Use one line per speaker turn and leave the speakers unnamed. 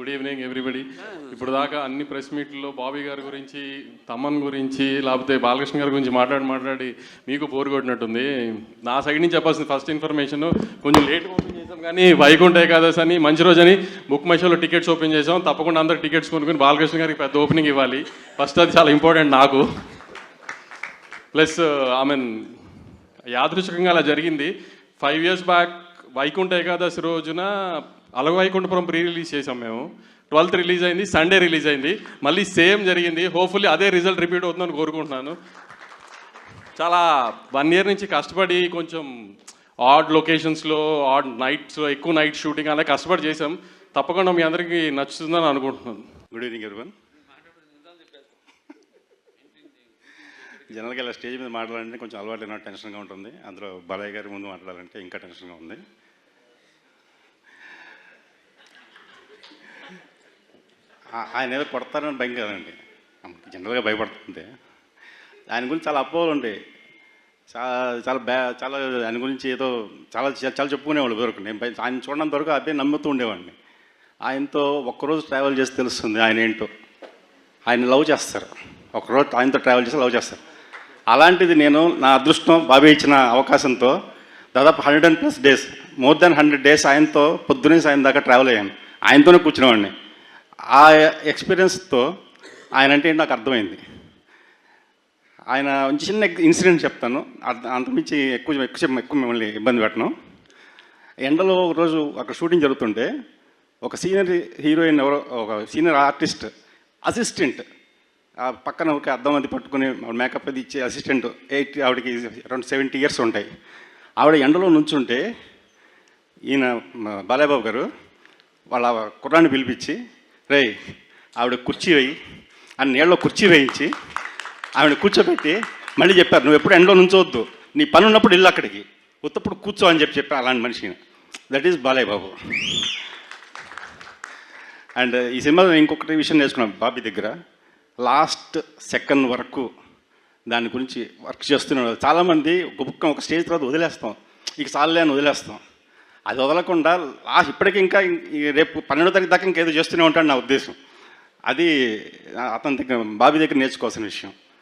Good evening everybody. ఇప్పుడు దాకా అన్ని ప్రెస్ మీట్లలో బాబీ గారి గురించి, తమన్ గురించి, లేకపోతే బాలకృష్ణ గారి గురించి మాట్లాడి మీకు బోర్ కొట్టినట్టుంది. నా సైడ్ నుంచి చెప్పాల్సిన ఫస్ట్ ఇన్ఫర్మేషన్, కొంచెం లేట్ ఓపెన్ చేసాం కానీ వైకుంఠ ఏకాదశి అని మంచి రోజని బుక్ మై షోలో టికెట్స్ ఓపెన్ చేసాం. తప్పకుండా అందరు టికెట్స్ కొనుక్కుని బాలకృష్ణ గారికి పెద్ద ఓపెనింగ్ ఇవ్వాలి. ఫస్ట్ అది చాలా ఇంపార్టెంట్ నాకు. ప్లస్ యాదృచ్ఛికంగా అలా జరిగింది. 5 years బ్యాక్ వైకుంఠ ఏకాదశి రోజున అలవైకుంఠపురం ప్రీ రిలీజ్ చేసాం మేము. 12th రిలీజ్ అయింది, సండే రిలీజ్ అయింది. మళ్ళీ సేమ్ జరిగింది. హోప్ఫుల్లీ అదే రిజల్ట్ రిపీట్ అవుతుందని కోరుకుంటున్నాను. చాలా 1 year నుంచి కష్టపడి కొంచెం ఆడ్ లొకేషన్స్లో, ఆడ్ నైట్స్లో, ఎక్కువ నైట్ షూటింగ్ అలా కష్టపడి చేసాం. తప్పకుండా మీ అందరికీ నచ్చుతుందని అనుకుంటున్నాను.
Good evening everyone. జనరల్గా ఇలా స్టేజ్ మీద మాట్లాడాలంటే కొంచెం అలవాటు నాకు టెన్షన్గా ఉంటుంది. అందులో బాలయ్య గారి ముందు మాట్లాడాలంటే ఇంకా టెన్షన్గా ఉంది. ఆయన ఏదో కొడతారని భయం కదండి, జనరల్గా భయపడుతుంది. ఆయన గురించి చాలా అపోహలు ఉంటాయి. చాలా ఆయన గురించి ఏదో చాలా చెప్పుకునేవాళ్ళు వరకు. నేను ఆయన చూడడంత వరకు అదే నమ్ముతూ ఉండేవాడిని. ఆయనతో ఒక్కరోజు ట్రావెల్ చేసి తెలుస్తుంది ఆయన ఏంటో. ఆయన లవ్ చేస్తారు, ఒకరోజు ఆయనతో ట్రావెల్ చేసి లవ్ చేస్తారు. అలాంటిది నేను నా అదృష్టం బాబీ ఇచ్చిన అవకాశంతో దాదాపు 100+ days, మోర్ దాన్ 100 days ఆయనతో పొద్దునే సాయం దాకా ట్రావెల్ అయ్యాను. ఆయనతోనే కూర్చునేవాడిని. ఆ ఎక్స్పీరియన్స్తో ఆయన అంటే నాకు అర్థమైంది. ఆయన చిన్న ఇన్సిడెంట్ చెప్తాను, అంతమించి ఎక్కువ మిమ్మల్ని ఇబ్బంది పెట్టను. ఎండలో ఒకరోజు అక్కడ షూటింగ్ జరుగుతుంటే ఒక సీనియర్ హీరోయిన్ ఎవరో, ఒక సీనియర్ ఆర్టిస్ట్ అసిస్టెంట్ పక్కన ఒక అద్దం అది పట్టుకుని మేకప్ అది ఇచ్చే అసిస్టెంట్, ఆవిడకి అరౌండ్ 70 years ఉంటాయి. ఆవిడ ఎండలో నుంచుంటే ఈయన బాలయ్యబాబు గారు వాళ్ళ కుర్రాన్ని పిలిపించి, రే ఆవిడ కుర్చీ వేయి అని నీళ్ళలో కుర్చీ వేయించి ఆవిడ కూర్చోబెట్టి మళ్ళీ చెప్పారు, నువ్వు ఎప్పుడు ఎండలో నుంచోవద్దు, నీ పని ఉన్నప్పుడు ఇల్లు అక్కడికి, ఉత్తప్పుడు కూర్చో అని చెప్పారు. అలాంటి మనిషిని, that is Balayya Babu. And ఈ సినిమాలో ఇంకొకటి విషయం నేర్చుకున్నాను బాబీ దగ్గర. లాస్ట్ సెకండ్ వరకు దాని గురించి వర్క్ చేస్తున్నాడు. చాలామంది ఒక స్టేజ్ తర్వాత వదిలేస్తాం, ఇక చాలే అని వదిలేస్తాం. అది వదలకుండా లాస్ట్ ఇప్పటికీ ఇంకా రేపు 12వ తారీఖు దాకా ఇంకేదో చేస్తూనే ఉంటాడు నా ఉద్దేశం. అది అతని దగ్గర బాబీ దగ్గర నేర్చుకోవాల్సిన విషయం.